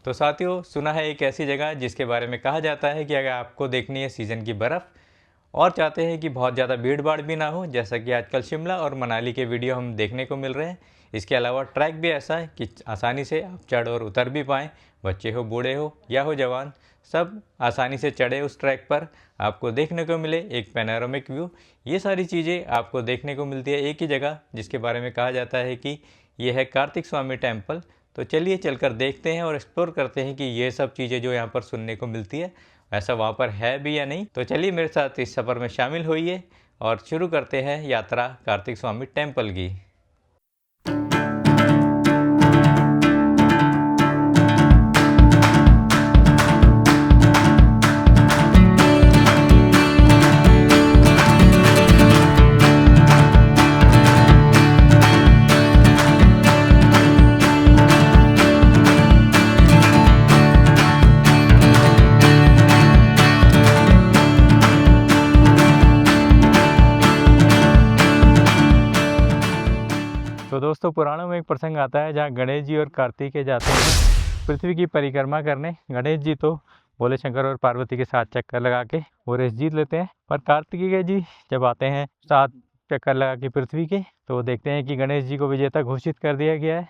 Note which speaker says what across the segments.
Speaker 1: तो साथियों, सुना है एक ऐसी जगह जिसके बारे में कहा जाता है कि अगर आपको देखनी है सीज़न की बर्फ़ और चाहते हैं कि बहुत ज़्यादा भीड़ भाड़ भी ना हो, जैसा कि आजकल शिमला और मनाली के वीडियो हम देखने को मिल रहे हैं। इसके अलावा ट्रैक भी ऐसा है कि आसानी से आप चढ़ और उतर भी पाएँ। बच्चे हो, बूढ़े हो या हो जवान, सब आसानी से चढ़े उस ट्रैक पर। आपको देखने को मिले एक पैनोरामिक व्यू। ये सारी चीज़ें आपको देखने को मिलती है एक ही जगह, जिसके बारे में कहा जाता है कि यह है कार्तिक स्वामी टेम्पल। तो चलिए चलकर देखते हैं और एक्सप्लोर करते हैं कि ये सब चीज़ें जो यहाँ पर सुनने को मिलती है ऐसा वहाँ पर है भी या नहीं। तो चलिए मेरे साथ इस सफ़र में शामिल होइए और शुरू करते हैं यात्रा कार्तिक स्वामी टेम्पल की। तो दोस्तों, पुराणों में एक प्रसंग आता है जहाँ गणेश जी और कार्तिकेय जाते हैं पृथ्वी की परिक्रमा करने। गणेश जी तो भोले शंकर और पार्वती के साथ चक्कर लगा के वो रेस जीत लेते हैं, पर कार्तिकेय जी जब आते हैं 7 चक्कर लगा के पृथ्वी के, तो वो देखते हैं कि गणेश जी को विजेता घोषित कर दिया गया है,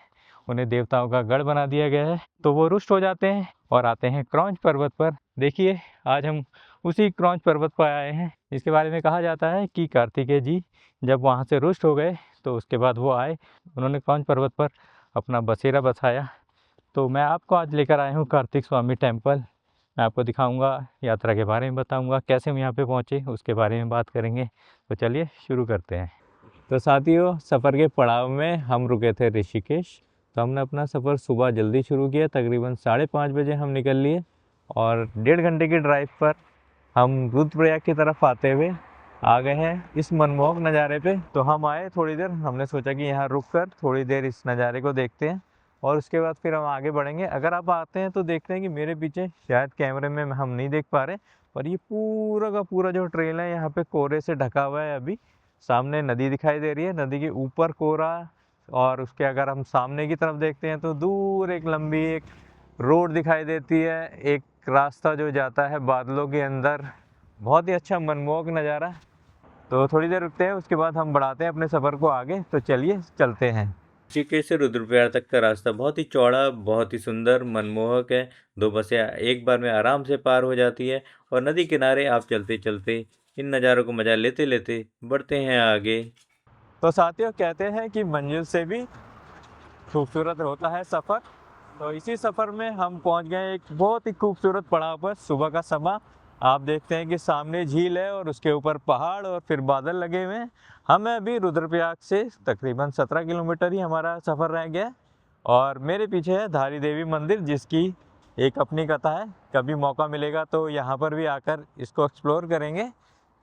Speaker 1: उन्हें देवताओं का गढ़ बना दिया गया है। तो वो रुष्ट हो जाते हैं और आते हैं क्रौंच पर्वत पर। देखिए, आज हम उसी क्रौंच पर्वत पर आए हैं। इसके बारे में कहा जाता है कि कार्तिकेय जी जब वहाँ से रुष्ट हो गए तो उसके बाद वो आए, उन्होंने क्रौंच पर्वत पर अपना बसेरा बसाया। तो मैं आपको आज लेकर आया हूँ कार्तिक स्वामी टेम्पल। मैं आपको दिखाऊंगा, यात्रा के बारे में बताऊंगा, कैसे हम यहाँ पे पहुँचे उसके बारे में बात करेंगे। तो चलिए शुरू करते हैं। तो साथियों, सफ़र के पड़ाव में हम रुके थे ऋषिकेश। तो हमने अपना सफ़र सुबह जल्दी शुरू किया, तकरीबन 5:30 बजे हम निकल लिए और 1.5 घंटे की ड्राइव पर हम रुद्रप्रयाग की तरफ आते हुए आ गए हैं इस मनमोहक नज़ारे पे। तो हम आए थोड़ी देर, हमने सोचा कि यहाँ रुक कर थोड़ी देर इस नज़ारे को देखते हैं और उसके बाद फिर हम आगे बढ़ेंगे। अगर आप आते हैं तो देखते हैं कि मेरे पीछे शायद कैमरे में हम नहीं देख पा रहे, पर ये पूरा का पूरा जो ट्रेल है यहाँ पे कोहरे से ढका हुआ है। अभी सामने नदी दिखाई दे रही है, नदी के ऊपर कोहरा, और उसके अगर हम सामने की तरफ देखते हैं तो दूर एक लंबी एक रोड दिखाई देती है, एक रास्ता जो जाता है बादलों के अंदर। बहुत ही अच्छा मनमोहक नज़ारा। तो थोड़ी देर रुकते हैं, उसके बाद हम बढ़ाते हैं अपने सफ़र को आगे। तो चलिए चलते हैं। ऋषिकेश से रुद्रप्रयाग तक का रास्ता बहुत ही चौड़ा, बहुत ही सुंदर, मनमोहक है। 2 बसें एक बार में आराम से पार हो जाती है और नदी किनारे आप चलते चलते इन नज़ारों को मज़ा लेते लेते बढ़ते हैं आगे। तो साथियों, कहते हैं कि मंजिल से भी खूबसूरत होता है सफ़र। तो इसी सफ़र में हम पहुंच गए एक बहुत ही खूबसूरत पड़ाव पर। सुबह का समय, आप देखते हैं कि सामने झील है और उसके ऊपर पहाड़ और फिर बादल लगे हुए हैं। हमें अभी रुद्रप्रयाग से तकरीबन 17 किलोमीटर ही हमारा सफ़र रह गया और मेरे पीछे है धारी देवी मंदिर, जिसकी एक अपनी कथा है। कभी मौका मिलेगा तो यहाँ पर भी आकर इसको एक्सप्लोर करेंगे।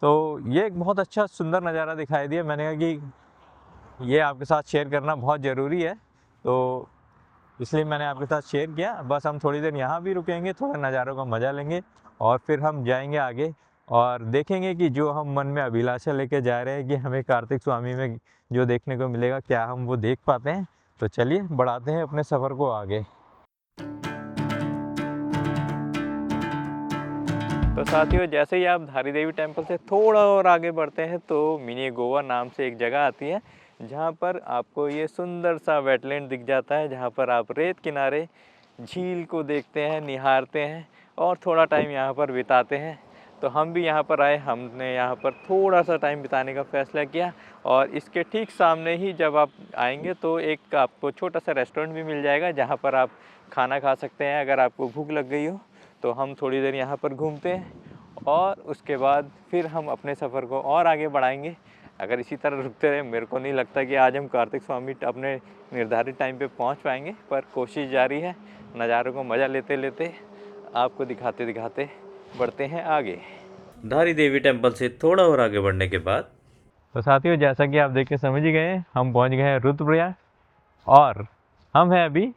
Speaker 1: तो ये एक बहुत अच्छा सुंदर नज़ारा दिखाई दिया, मैंने कहा कि ये आपके साथ शेयर करना बहुत ज़रूरी है, तो इसलिए मैंने आपके साथ शेयर किया। बस हम थोड़ी देर यहाँ भी रुकेंगे, थोड़ा नज़ारों का मज़ा लेंगे और फिर हम जाएंगे आगे और देखेंगे कि जो हम मन में अभिलाषा लेके जा रहे हैं कि हमें कार्तिक स्वामी में जो देखने को मिलेगा, क्या हम वो देख पाते हैं। तो चलिए बढ़ाते हैं अपने सफ़र को आगे। तो साथियों, जैसे ही आप धारी देवी टेम्पल से थोड़ा और आगे बढ़ते हैं तो मिनी गोवा नाम से एक जगह आती है, जहाँ पर आपको ये सुंदर सा वेटलैंड दिख जाता है, जहाँ पर आप रेत किनारे झील को देखते हैं, निहारते हैं और थोड़ा टाइम यहाँ पर बिताते हैं। तो हम भी यहाँ पर आए, हमने यहाँ पर थोड़ा सा टाइम बिताने का फ़ैसला किया और इसके ठीक सामने ही जब आप आएंगे तो एक आपको छोटा सा रेस्टोरेंट भी मिल जाएगा, जहाँ पर आप खाना खा सकते हैं अगर आपको भूख लग गई हो। तो हम थोड़ी देर यहाँ पर घूमते हैं और उसके बाद फिर हम अपने सफ़र को और आगे बढ़ाएंगे। अगर इसी तरह रुकते रहे, मेरे को नहीं लगता कि आज हम कार्तिक स्वामी अपने निर्धारित टाइम पे पहुँच पाएंगे, पर कोशिश जारी है। नज़ारों को मज़ा लेते लेते आपको दिखाते दिखाते बढ़ते हैं आगे। धारी देवी टेम्पल से थोड़ा और आगे बढ़ने के बाद तो साथियों, जैसा कि आप देख के समझ ही गए, हम पहुँच गए हैं रुद्रप्रयाग और हम हैं अभी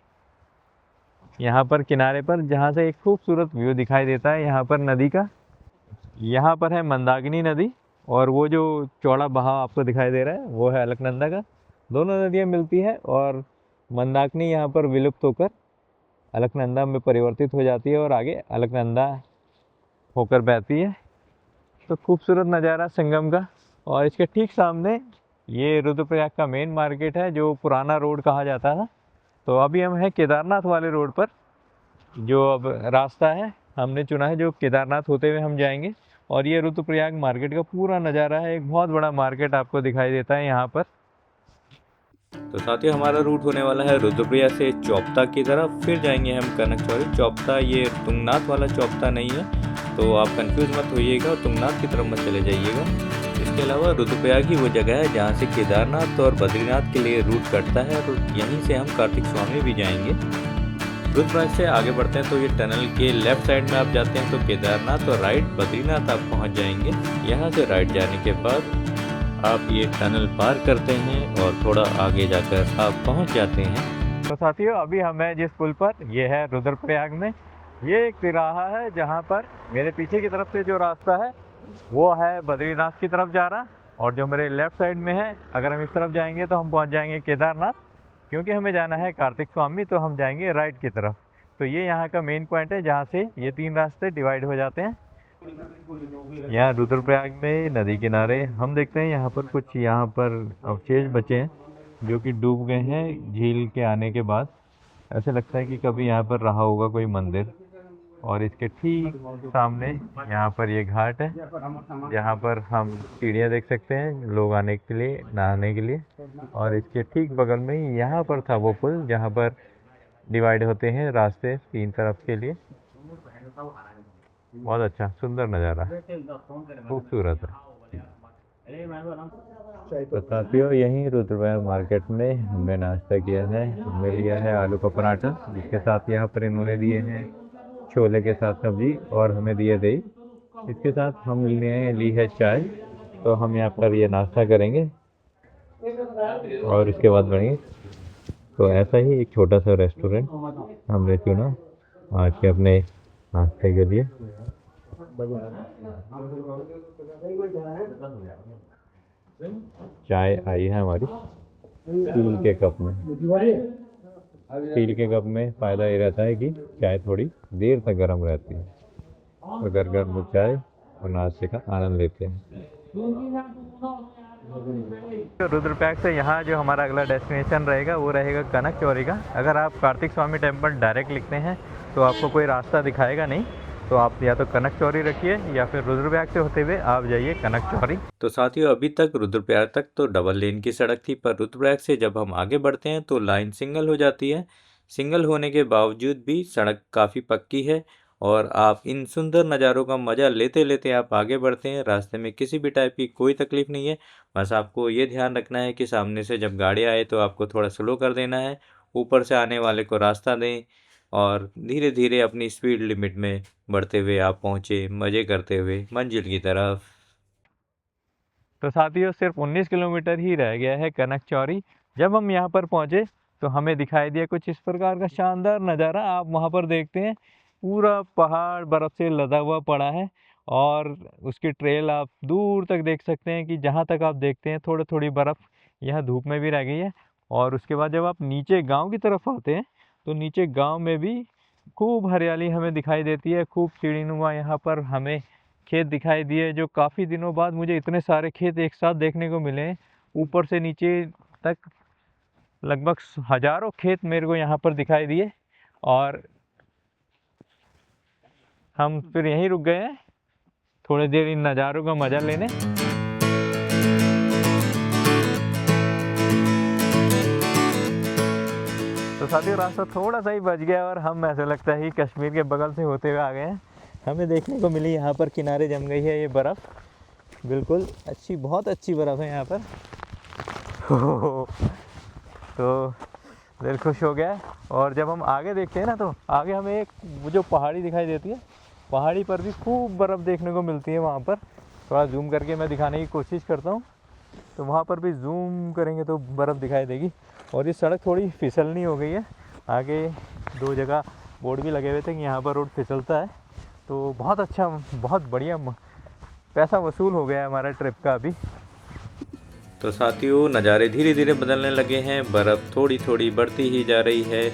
Speaker 1: यहाँ पर किनारे पर, जहाँ से एक खूबसूरत व्यू दिखाई देता है यहाँ पर नदी का। यहाँ पर है मंदाकिनी नदी और वो जो चौड़ा बहाव आपको दिखाई दे रहा है वो है अलकनंदा का। दोनों नदियाँ मिलती है और मंदाकिनी यहाँ पर विलुप्त होकर अलकनंदा में परिवर्तित हो जाती है और आगे अलकनंदा होकर बहती है। तो खूबसूरत नज़ारा संगम का। और इसके ठीक सामने ये रुद्रप्रयाग का मेन मार्केट है, जो पुराना रोड कहा जाता था। तो अभी हम हैं केदारनाथ वाले रोड पर। जो अब रास्ता है हमने चुना है, जो केदारनाथ होते हुए हम जाएंगे। और ये रुद्रप्रयाग मार्केट का पूरा नज़ारा है। एक बहुत बड़ा मार्केट आपको दिखाई देता है यहाँ पर।
Speaker 2: तो साथियों, हमारा रूट होने वाला है रुद्रप्रयाग से चौपता की तरफ, फिर जाएंगे हम कनकचौरी। चौपता ये तुंगनाथ वाला चौपता नहीं है, तो आप कंफ्यूज मत होइएगा और तुंगनाथ की तरफ मत चले जाइएगा। इसके अलावा रुद्रप्रयाग ही वो जगह है जहाँ से केदारनाथ और बद्रीनाथ के लिए रूट कटता है, और यहीं से हम कार्तिक स्वामी भी जाएंगे। रुद्रप्रयाग से आगे बढ़ते हैं तो ये टनल के लेफ्ट साइड में आप जाते हैं तो केदारनाथ, और राइट बद्रीनाथ आप पहुँच जाएंगे। यहाँ से राइट जाने के बाद आप ये टनल पार करते हैं और थोड़ा आगे जाकर आप पहुंच जाते हैं।
Speaker 1: तो साथियों, अभी हम हैं जिस पुल पर, ये है रुद्रप्रयाग में। ये एक तिराहा है जहाँ पर मेरे पीछे की तरफ से जो रास्ता है वो है बद्रीनाथ की तरफ जा रहा, और जो मेरे लेफ्ट साइड में है, अगर हम इस तरफ जाएंगे तो हम पहुँच जाएंगे केदारनाथ। क्योंकि हमें जाना है कार्तिक स्वामी, तो हम जाएंगे राइट की तरफ। तो ये यहाँ का मेन पॉइंट है जहाँ से ये 3 रास्ते डिवाइड हो जाते हैं। यहाँ रुद्रप्रयाग में नदी किनारे हम देखते हैं यहाँ पर कुछ अवशेष बचे हैं जो कि डूब गए हैं झील के आने के बाद। ऐसे लगता है कि कभी यहाँ पर रहा होगा कोई मंदिर। और इसके ठीक सामने यहाँ पर ये घाट है जहाँ पर हम सीढ़ियाँ देख सकते हैं लोग आने के लिए, नहाने के लिए। और इसके ठीक बगल में ही यहाँ पर था वो पुल जहाँ पर डिवाइड होते हैं रास्ते 3 तरफ के लिए। बहुत अच्छा सुंदर नज़ारा, खूबसूरत है। तो साथियों, यहीं रुद्रप्रयाग मार्केट में हमने नाश्ता किया है। हमने लिया है आलू का पराठा, जिसके साथ यहाँ पर इन्होंने दिए हैं छोले के साथ सब्जी, और हमें दिए दही। इसके साथ हम ली है चाय। तो हम यहाँ पर ये नाश्ता करेंगे और इसके बाद बढ़ेंगे। तो ऐसा ही एक छोटा सा रेस्टोरेंट हमने चुना आज के अपने नाश्ते के लिए। चाय आई है हमारी स्टील के कप में। स्टील के कप में फ़ायदा ये रहता है कि चाय थोड़ी देर तक गर्म रहती है, और गर्म चाय और नाश्ते का आनंद लेते हैं। रुद्रप्रयाग से यहाँ जो हमारा अगला डेस्टिनेशन रहेगा वो रहेगा कनकचौरी का। अगर आप कार्तिक स्वामी टेम्पल डायरेक्ट लिखते हैं तो आपको कोई रास्ता दिखाएगा नहीं, तो आप या तो कनकचौरी रखिए या फिर रुद्रप्रयाग से होते हुए आप जाइए कनकचौरी।
Speaker 2: तो साथियों, अभी तक रुद्रप्रयाग तक तो डबल लेन की सड़क थी, पर रुद्रप्रयाग से जब हम आगे बढ़ते हैं तो लाइन सिंगल हो जाती है। सिंगल होने के बावजूद भी सड़क काफ़ी पक्की है, और आप इन सुंदर नज़ारों का मज़ा लेते लेते आप आगे बढ़ते हैं। रास्ते में किसी भी टाइप की कोई तकलीफ़ नहीं है। बस आपको ये ध्यान रखना है कि सामने से जब गाड़ी आए तो आपको थोड़ा स्लो कर देना है, ऊपर से आने वाले को रास्ता दें, और धीरे धीरे अपनी स्पीड लिमिट में बढ़ते हुए आप पहुँचे मज़े करते हुए मंजिल की तरफ।
Speaker 1: तो साथियों, सिर्फ 19 किलोमीटर ही रह गया है कनकचौरी। जब हम यहाँ पर पहुँचे तो हमें दिखाई दिया कुछ इस प्रकार का शानदार नज़ारा। आप वहाँ पर देखते हैं पूरा पहाड़ बर्फ़ से लदा हुआ पड़ा है, और उसकी ट्रेल आप दूर तक देख सकते हैं कि जहाँ तक आप देखते हैं थोड़ी थोड़ी बर्फ़ यहाँ धूप में भी रह गई है। और उसके बाद जब आप नीचे गांव की तरफ आते हैं तो नीचे गांव में भी खूब हरियाली हमें दिखाई देती है। खूब सीढ़ीनुमा यहाँ पर हमें खेत दिखाई दिए, जो काफ़ी दिनों बाद मुझे इतने सारे खेत एक साथ देखने को मिले। ऊपर से नीचे तक लगभग हज़ारों खेत मेरे को यहाँ पर दिखाई दिए। और हम फिर यहीं रुक गए हैं थोड़ी देर इन नज़ारों का मज़ा लेने। तो साथियों, रास्ता थोड़ा सा ही बच गया और हम ऐसा लगता है कि कश्मीर के बगल से होते हुए आ गए हैं। हमें देखने को मिली यहाँ पर किनारे जम गई है ये बर्फ़, बिल्कुल अच्छी, बहुत अच्छी बर्फ़ है यहाँ पर। तो दिल खुश हो गया है। और जब हम आगे देखते हैं ना तो आगे हमें एक वो जो पहाड़ी दिखाई देती है, पहाड़ी पर भी खूब बर्फ़ देखने को मिलती है। वहाँ पर थोड़ा जूम करके मैं दिखाने की कोशिश करता हूँ, तो वहाँ पर भी जूम करेंगे तो बर्फ़ दिखाई देगी। और ये सड़क थोड़ी फिसलनी हो गई है, आगे 2 जगह बोर्ड भी लगे हुए थे कि यहाँ पर रोड फिसलता है। तो बहुत अच्छा, बहुत बढ़िया पैसा वसूल हो गया है हमारा ट्रिप का अभी।
Speaker 2: तो साथियों नज़ारे धीरे धीरे बदलने लगे हैं, बर्फ़ थोड़ी थोड़ी बढ़ती ही जा रही है।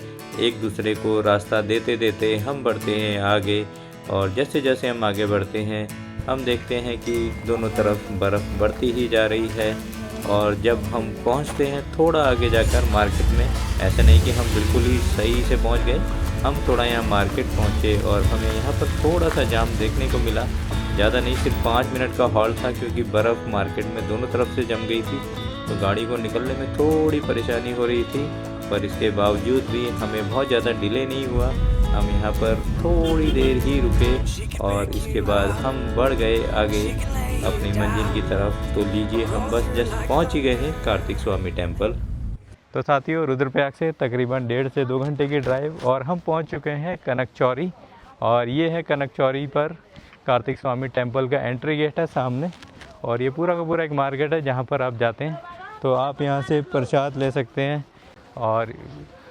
Speaker 2: एक दूसरे को रास्ता देते देते हम बढ़ते हैं आगे, और जैसे जैसे हम आगे बढ़ते हैं हम देखते हैं कि दोनों तरफ बर्फ़ बढ़ती ही जा रही है। और जब हम पहुंचते हैं थोड़ा आगे जाकर मार्केट में, ऐसा नहीं कि हम बिल्कुल ही सही से पहुंच गए, हम थोड़ा यहाँ मार्केट पहुंचे और हमें यहाँ पर थोड़ा सा जाम देखने को मिला। ज़्यादा नहीं, सिर्फ 5 मिनट का हॉल्ट था, क्योंकि बर्फ़ मार्केट में दोनों तरफ से जम गई थी, तो गाड़ी को निकलने में थोड़ी परेशानी हो रही थी। पर इसके बावजूद भी हमें बहुत ज़्यादा डिले नहीं हुआ, हम यहाँ पर थोड़ी देर ही रुके और इसके बाद हम बढ़ गए आगे अपनी मंजिल की तरफ। तो लीजिए हम बस जस्ट पहुँच ही गए हैं कार्तिक स्वामी टेम्पल।
Speaker 1: तो साथियों रुद्रप्रयाग से तकरीबन 1.5 से 2 घंटे की ड्राइव और हम पहुंच चुके हैं कनकचौरी। और ये है कनकचौरी पर कार्तिक स्वामी टेम्पल का एंट्री गेट है सामने, और ये पूरा का पूरा एक मार्केट है जहां पर आप जाते हैं तो आप यहां से प्रसाद ले सकते हैं, और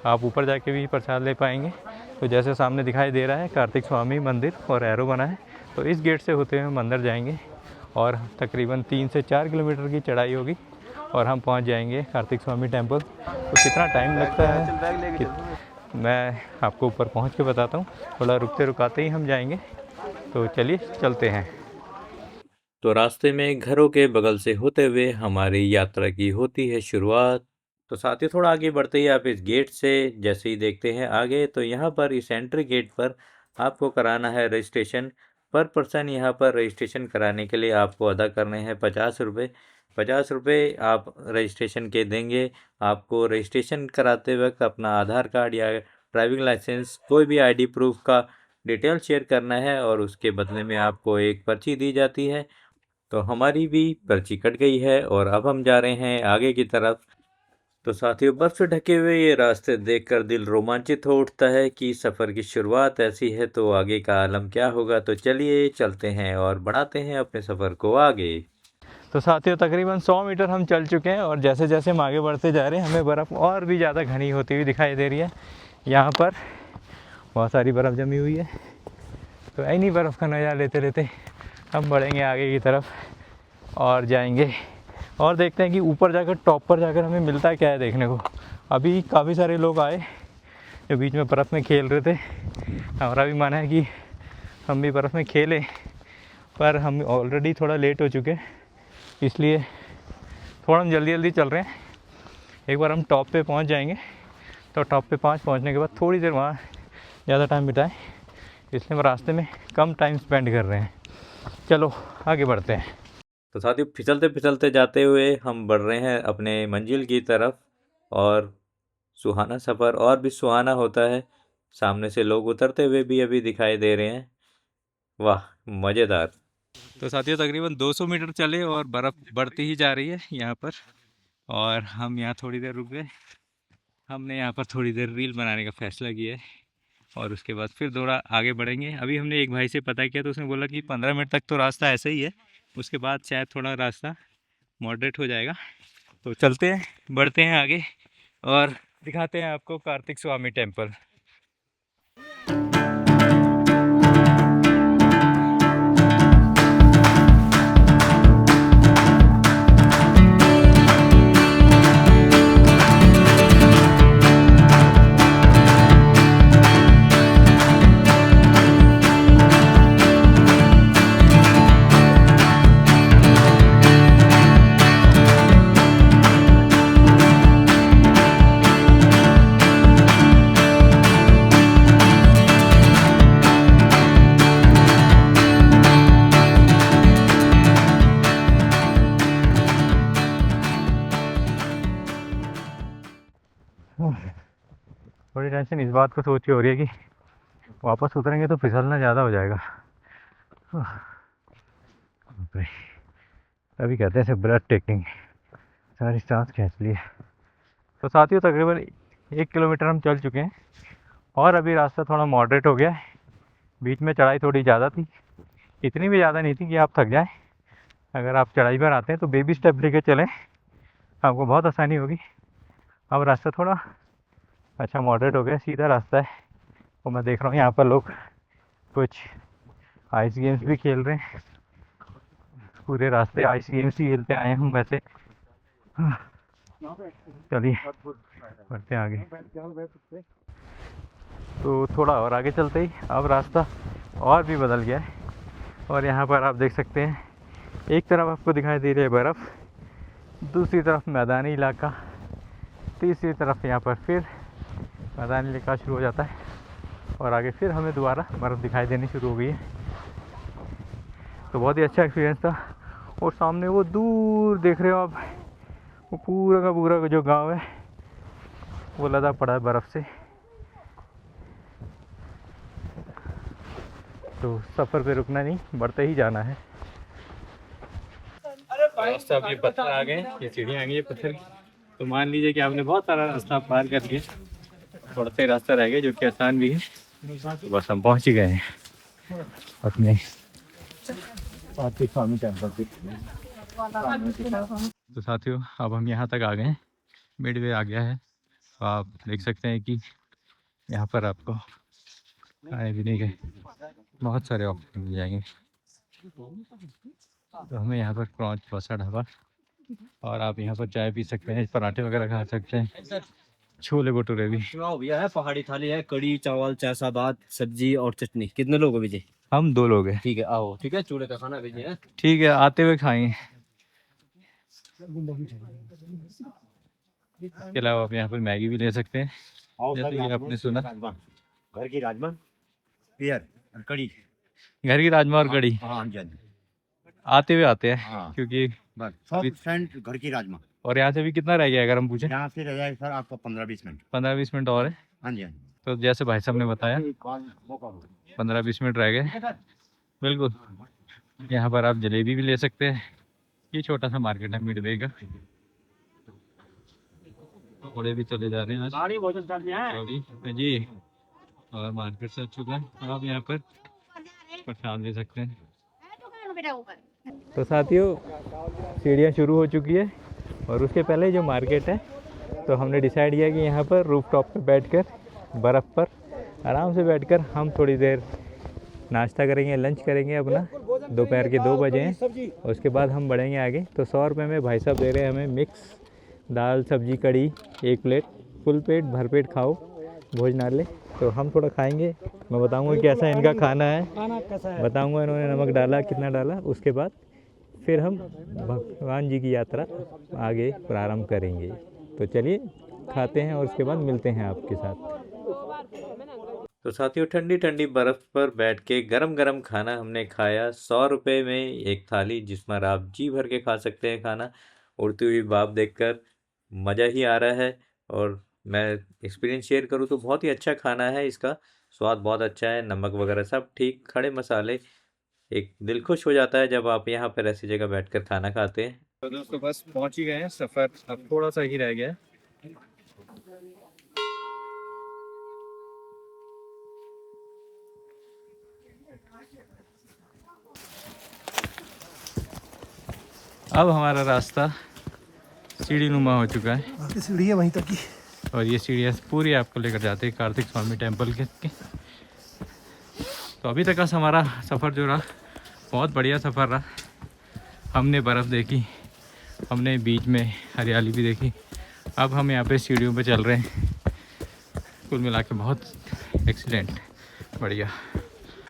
Speaker 1: आप ऊपर जाके भी प्रसाद ले पाएंगे। तो जैसे सामने दिखाई दे रहा है कार्तिक स्वामी मंदिर और एरो बना है, तो इस गेट से होते हुए मंदिर जाएंगे और तकरीबन 3 से 4 किलोमीटर की चढ़ाई होगी और हम पहुंच जाएंगे कार्तिक स्वामी टेम्पल। तो कितना टाइम लगता है कि मैं आपको ऊपर पहुंच के बताता हूं, थोड़ा रुकते रुकाते ही हम जाएंगे। तो चलिए चलते हैं।
Speaker 2: तो रास्ते में घरों के बगल से होते हुए हमारी यात्रा की होती है शुरुआत। तो साथियों थोड़ा आगे बढ़ते ही आप इस गेट से जैसे ही देखते हैं आगे, तो यहाँ पर इस एंट्री गेट पर आपको कराना है रजिस्ट्रेशन। पर पर्सन यहाँ पर रजिस्ट्रेशन कराने के लिए आपको अदा करने हैं 50 रुपये। 50 रुपये आप रजिस्ट्रेशन के देंगे। आपको रजिस्ट्रेशन कराते वक्त अपना आधार कार्ड या ड्राइविंग लाइसेंस, कोई भी आईडी प्रूफ का डिटेल शेयर करना है, और उसके बदले में आपको एक पर्ची दी जाती है। तो हमारी भी पर्ची कट गई है और अब हम जा रहे हैं आगे की तरफ। तो साथियों बर्फ से ढके हुए ये रास्ते देखकर दिल रोमांचित हो उठता है कि सफ़र की शुरुआत ऐसी है तो आगे का आलम क्या होगा। तो चलिए चलते हैं और बढ़ाते हैं अपने सफ़र को आगे।
Speaker 1: तो साथियों तकरीबन 100 मीटर हम चल चुके हैं और जैसे जैसे हम आगे बढ़ते जा रहे हैं हमें बर्फ़ और भी ज़्यादा घनी होती हुई दिखाई दे रही है। यहाँ पर बहुत सारी बर्फ़ जमी हुई है, तो इन्हीं बर्फ़ का नज़ारा लेते लेते हम बढ़ेंगे आगे की तरफ और जाएंगे और देखते हैं कि ऊपर जाकर टॉप पर जाकर हमें मिलता क्या है देखने को। अभी काफ़ी सारे लोग आए जो बीच में बर्फ़ में खेल रहे थे। हमारा भी मन है कि हम भी बर्फ़ में खेलें, पर हम ऑलरेडी थोड़ा लेट हो चुके हैं, इसलिए थोड़ा हम जल्दी जल्दी चल रहे हैं। एक बार हम टॉप पे पहुंच जाएंगे तो टॉप पे पहुंचने के बाद थोड़ी देर वहाँ ज़्यादा टाइम बिताएं, इसलिए हम रास्ते में कम टाइम स्पेंड कर रहे हैं। चलो आगे बढ़ते हैं।
Speaker 2: तो साथियों फिसलते फिसलते जाते हुए हम बढ़ रहे हैं अपने मंजिल की तरफ, और सुहाना सफ़र और भी सुहाना होता है। सामने से लोग उतरते हुए भी अभी दिखाई दे रहे हैं। वाह मज़ेदार।
Speaker 1: तो साथियों तकरीबन 200 मीटर चले और बर्फ़ बढ़ती ही जा रही है यहाँ पर, और हम यहाँ थोड़ी देर रुक गए। हमने यहाँ पर थोड़ी देर रील बनाने का फ़ैसला किया है और उसके बाद फिर थोड़ा आगे बढ़ेंगे। अभी हमने एक भाई से पता किया तो उसने बोला कि 15 मिनट तक तो रास्ता ऐसा ही है, उसके बाद शायद थोड़ा रास्ता मॉडरेट हो जाएगा। तो चलते हैं, बढ़ते हैं आगे और दिखाते हैं आपको कार्तिक स्वामी टेम्पल। थोड़ी टेंशन इस बात को सोच के हो रही है कि वापस उतरेंगे तो फिसलना ज़्यादा हो जाएगा। अभी कहते हैं इसे ब्रेथ टेकिंग, सारी सांस खींच ली है। तो साथियों तकरीबन 1 किलोमीटर हम चल चुके हैं और अभी रास्ता थोड़ा मॉडरेट हो गया है। बीच में चढ़ाई थोड़ी ज़्यादा थी, इतनी भी ज़्यादा नहीं थी कि आप थक जाएं। अगर आप चढ़ाई पर आते हैं तो बेबी स्टेप लेके चलें, आपको बहुत आसानी होगी। अब रास्ता थोड़ा अच्छा मॉडरेट हो गया, सीधा रास्ता है। और मैं देख रहा हूँ यहाँ पर लोग कुछ आइस गेम्स भी खेल रहे हैं। पूरे रास्ते आइस गेम्स ही खेलते आए हम वैसे, चलिए बढ़ते हैं आगे। तो थोड़ा और आगे चलते ही अब रास्ता और भी बदल गया है और यहाँ पर आप देख सकते हैं एक तरफ आपको दिखाई दे रही है बर्फ़, दूसरी तरफ मैदानी इलाका, तीसरी तरफ यहाँ पर फिर मैदानी इलाका शुरू हो जाता है और आगे फिर हमें दोबारा बर्फ़ दिखाई देनी शुरू हो गई है। तो बहुत ही अच्छा एक्सपीरियंस था। और सामने वो दूर देख रहे हो आप, वो पूरा का पूरा जो गांव है वो लदा पड़ा है बर्फ़ से। तो सफ़र पे रुकना नहीं, बढ़ते ही जाना है। रास्ता अब ये पत्थर आ गए, ये सीढ़ियाँ आ गई है पत्थर की। तो मान लीजिए कि आपने बहुत सारा रास्ता पार कर लिया, थोड़ा सा रास्ता रह गया जो कि आसान भी है। तो बस हम पहुँच ही गए हैं अपने स्वामी टेम्पल पे। तो साथियों अब हम यहाँ तक आ गए हैं, मिडवे आ गया है। तो आप देख सकते हैं कि यहाँ पर आपको खाने पीने के बहुत सारे ऑप्शन मिल जाएंगे। तो हमें यहाँ पर क्रॉच डोसा ढाबा, और आप यहाँ पर चाय पी सकते हैं, पराठे वगैरह खा सकते हैं, छोले भटूरे भी।
Speaker 3: भैया है, पहाड़ी थाली है, कड़ी चावल चाय साबात सब्जी और चटनी। कितने लोग हो भेजे?
Speaker 1: हम 2 लोग हैं।
Speaker 3: ठीक है आओ, ठीक है चूल्हे का खाना भेजिए है।
Speaker 1: ठीक है, आते हुए खाएंगे। इसके अलावा आप यहाँ पर मैगी भी ले सकते हैं, जैसे कि आपने सुना।
Speaker 3: घर की राजमा पियर कड़ी,
Speaker 1: घर की राजमा और कड़ी
Speaker 3: हाँ
Speaker 1: आते हुए आते हैं
Speaker 3: हाँ।
Speaker 1: क्योंकि
Speaker 3: बस 100% घर की राजमा।
Speaker 1: और यहाँ से भी कितना रह गया अगर हम पूछें?
Speaker 3: यहाँ से रह जाएगा सर आपका 15-20 मिनट।
Speaker 1: 15-20 मिनट और है।
Speaker 3: हाँ जी हाँ
Speaker 1: तो जैसे भाई साहब ने बताया 15-20 मिनट रह गए। बिल्कुल, यहाँ पर आप जलेबी भी ले सकते हैं। ये छोटा सा मार्केट है मिडवे का। थोड़े भी चले जा रहे हैं आज जी, और मार्केट से चुका है। आप यहाँ पर प्रसाद ले सकते हैं। तो साथियों सीढ़ियाँ शुरू हो चुकी है और उसके पहले जो मार्केट है, तो हमने डिसाइड किया कि यहाँ पर रूफटॉप पे बैठकर बर्फ़ पर आराम से बैठकर हम थोड़ी देर नाश्ता करेंगे, लंच करेंगे अपना। दोपहर के 2 बजे हैं, उसके बाद हम बढ़ेंगे आगे। तो 100 रुपये में भाई साहब दे रहे हैं हमें मिक्स दाल सब्जी कड़ी 1 प्लेट, फुल पेट भरपेट खाओ भोजनालय। तो हम थोड़ा खाएंगे, मैं बताऊंगा कैसा इनका खाना है, बताऊंगा इन्होंने नमक डाला कितना डाला। उसके बाद फिर हम भगवान जी की यात्रा आगे प्रारंभ करेंगे। तो चलिए खाते हैं और उसके बाद मिलते हैं आपके साथ।
Speaker 2: तो साथियों ठंडी ठंडी बर्फ़ पर बैठ के गरम गरम खाना हमने खाया। 100 रुपये में एक थाली जिसमें आप जी भर के खा सकते हैं खाना। उड़ती हुई भाप देखकर मज़ा ही आ रहा है। और मैं एक्सपीरियंस शेयर करूँ तो बहुत ही अच्छा खाना है, इसका स्वाद बहुत अच्छा है, नमक वगैरह सब ठीक, खड़े मसाले, एक दिल खुश हो जाता है जब आप यहाँ पर ऐसी जगह बैठकर खाना खाते हैं।
Speaker 1: तो दोस्तों बस पहुँच ही गए हैं, सफ़र अब थोड़ा सा ही रह गया है। अब हमारा रास्ता सीढ़ी नुमा हो चुका है।
Speaker 4: सीढ़ी है वहीं तक की,
Speaker 1: और ये सीढ़ियाँ पूरी आपको लेकर जाते हैं कार्तिक स्वामी टेम्पल के। तो अभी तक का हमारा सफ़र जो रहा बहुत बढ़िया सफ़र रहा। हमने बर्फ़ देखी, हमने बीच में हरियाली भी देखी। अब हम यहाँ पे सीढ़ियों पे चल रहे हैं। कुल मिला के बहुत एक्सीलेंट, बढ़िया।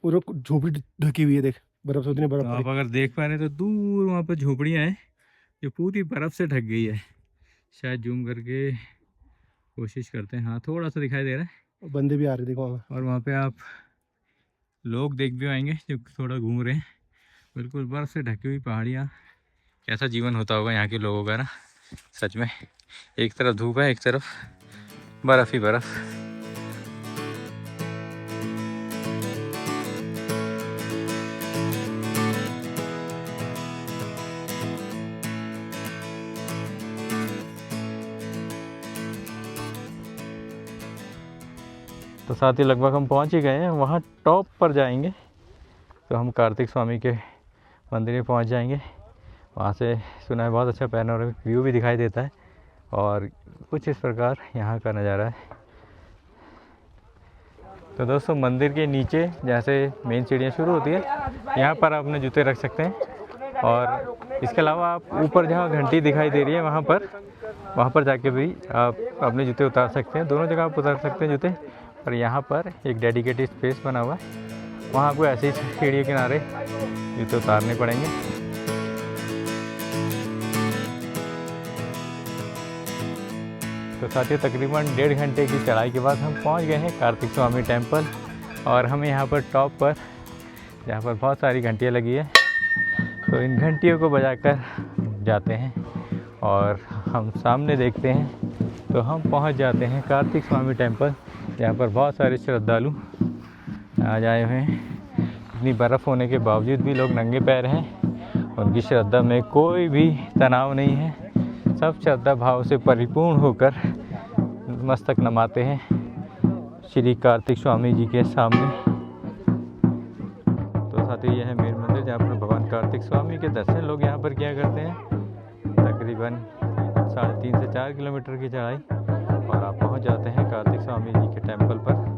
Speaker 4: पूरा झोपड़ी ढकी हुई है, देख बर्फ से, उतनी बर्फ
Speaker 1: तो आप अगर देख पा रहे हैं तो दूर वहाँ पर झोपड़ियाँ हैं जो पूरी बर्फ़ से ढक गई है। शायद जूम करके कोशिश करते हैं, हाँ थोड़ा सा दिखाई दे रहा है।
Speaker 4: बंदे भी आ रहे देखो वहाँ।
Speaker 1: और वहाँ पे आप लोग देख भी आएंगे जो थोड़ा घूम रहे हैं। बिल्कुल बर्फ़ से ढकी हुई पहाड़ियाँ, कैसा जीवन होता होगा यहाँ के लोगों का ना, सच में। एक तरफ धूप है, एक तरफ बर्फ़ ही बर्फ़। तो साथ ही लगभग हम पहुंच ही गए हैं, वहाँ टॉप पर जाएंगे तो हम कार्तिक स्वामी के मंदिर में पहुंच जाएंगे। वहाँ से सुना है बहुत अच्छा पैनोरामिक व्यू भी दिखाई देता है। और कुछ इस प्रकार यहाँ का नज़ारा है। तो दोस्तों मंदिर के नीचे जैसे मेन सीढ़ियाँ शुरू होती है, यहाँ पर आप अपने जूते रख सकते हैं और इसके अलावा आप ऊपर जहाँ घंटी दिखाई दे रही है वहाँ पर जाके भी आप अपने जूते उतार सकते हैं। दोनों जगह आप उतार सकते हैं जूते, और यहाँ पर एक डेडिकेटेड स्पेस बना हुआ है, वहाँ आपको ऐसे ही सीढ़ी के किनारे जूते उतारने पड़ेंगे। तो साथियों, तकरीबन 1.5 घंटे की चढ़ाई के बाद हम पहुँच गए हैं कार्तिक स्वामी टेम्पल, और हमें यहाँ पर टॉप पर, जहाँ पर बहुत सारी घंटियाँ लगी है, तो इन घंटियों को बजाकर जाते हैं और हम सामने देखते हैं तो हम पहुँच जाते हैं कार्तिक स्वामी टेम्पल। यहाँ पर बहुत सारे श्रद्धालु आज आए हुए हैं। इतनी बर्फ़ होने के बावजूद भी लोग नंगे पैर हैं। उनकी श्रद्धा में कोई भी तनाव नहीं है, सब श्रद्धा भाव से परिपूर्ण होकर मस्तक नमाते हैं श्री कार्तिक स्वामी जी के सामने। तो साथियों, यह है मेन मंदिर जहाँ पर भगवान कार्तिक स्वामी के दर्शन लोग यहाँ पर किया करते हैं। तकरीबन 3.5 से 4 किलोमीटर की चढ़ाई, और आप पहुँच जाते हैं कार्तिक स्वामी जी के टेम्पल पर।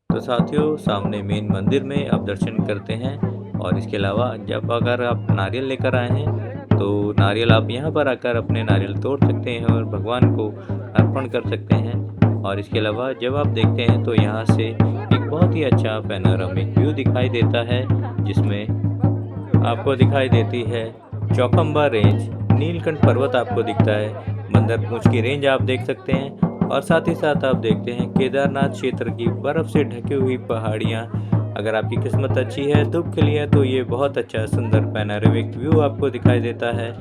Speaker 2: तो साथियों, सामने मेन मंदिर में आप दर्शन करते हैं, और इसके अलावा जब अगर आप नारियल लेकर आए हैं तो नारियल आप यहाँ पर आकर अपने नारियल तोड़ सकते हैं और भगवान को अर्पण कर सकते हैं। और इसके अलावा जब आप देखते हैं तो यहाँ से एक बहुत ही अच्छा पैनोरामिक व्यू दिखाई देता है, जिसमें आपको दिखाई देती है चौखंबा रेंज, नीलकंठ पर्वत आपको दिखता है, मंदरपूंछ की रेंज आप देख सकते हैं, और साथ ही साथ आप देखते हैं केदारनाथ क्षेत्र की बर्फ़ से ढकी हुई पहाड़ियाँ। अगर आपकी किस्मत अच्छी है, दुख खिली है, तो ये बहुत अच्छा सुंदर पैनोरामिक व्यू आपको दिखाई देता है।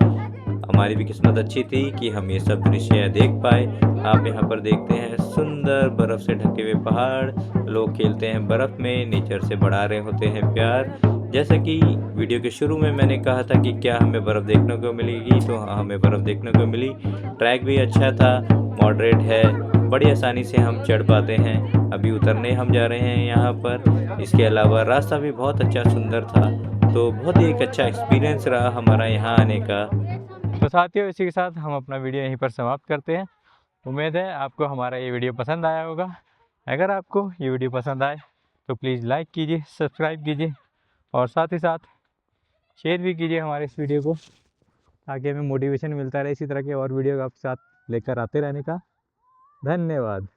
Speaker 2: हमारी भी किस्मत अच्छी थी कि हम ये सब दृश्य देख पाए। आप यहाँ पर देखते हैं सुंदर बर्फ़ से ढके हुए पहाड़, लोग खेलते हैं बर्फ़ में, नेचर से बढ़ा रहे होते हैं प्यार। जैसा कि वीडियो के शुरू में मैंने कहा था कि क्या हमें बर्फ़ देखने को मिलेगी, तो हाँ, हमें बर्फ़ देखने को मिली। ट्रैक भी अच्छा था, मॉडरेट है, बड़ी आसानी से हम चढ़ पाते हैं। अभी उतरने हम जा रहे हैं यहाँ पर। इसके अलावा रास्ता भी बहुत अच्छा सुंदर था, तो बहुत ही एक अच्छा एक्सपीरियंस रहा हमारा यहाँ आने का।
Speaker 1: तो साथियों, इसी के साथ हम अपना वीडियो यहीं पर समाप्त करते हैं। उम्मीद है आपको हमारा ये वीडियो पसंद आया होगा। अगर आपको ये वीडियो पसंद आए तो प्लीज़ लाइक कीजिए, सब्सक्राइब कीजिए, और साथ ही साथ शेयर भी कीजिए हमारे इस वीडियो को, ताकि हमें मोटिवेशन मिलता रहे इसी तरह के और वीडियो आपके साथ लेकर आते रहने का। धन्यवाद।